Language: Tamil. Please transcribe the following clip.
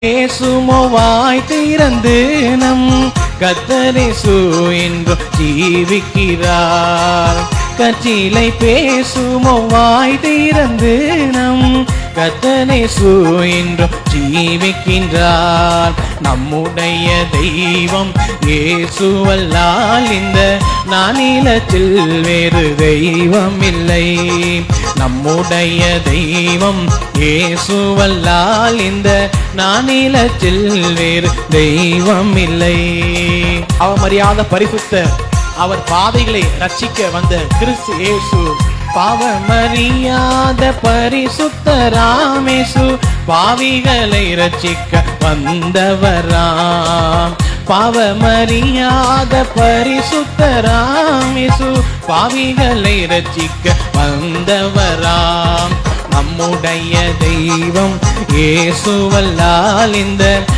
இயேசுவாய் திறந்து நம் கர்த்தரேசு என்றும் ஜீவிக்கிறார். கற்றிலை பேசுமோவாய் திறந்து நம் கர்த்தரேசு என்றும் ஜீவிக்கின்றார். நம்முடைய தெய்வம் இயேசுவல்லால் இந்த நானிலத்தில் வேறு தெய்வம் இல்லை. நம்முடைய தெய்வம் இயேசுவல்லால் இந்த நானிலத்தில் வேறு தெய்வம் இல்லை. அவமரியாத பரிசுத்தர், அவர் பாதைகளை ரட்சிக்க வந்த கிறிஸ்து இயேசு. பாவமறியாத பரிசுத்தராமேசு பாவிகளை ரட்சிக்க வந்தவராம். பாவமறியாத பரிசுத்தராமேசு பாவிகளை ரட்சிக்க வந்தவராம். நம்முடைய தெய்வம் இயேசுவல்லால் இந்த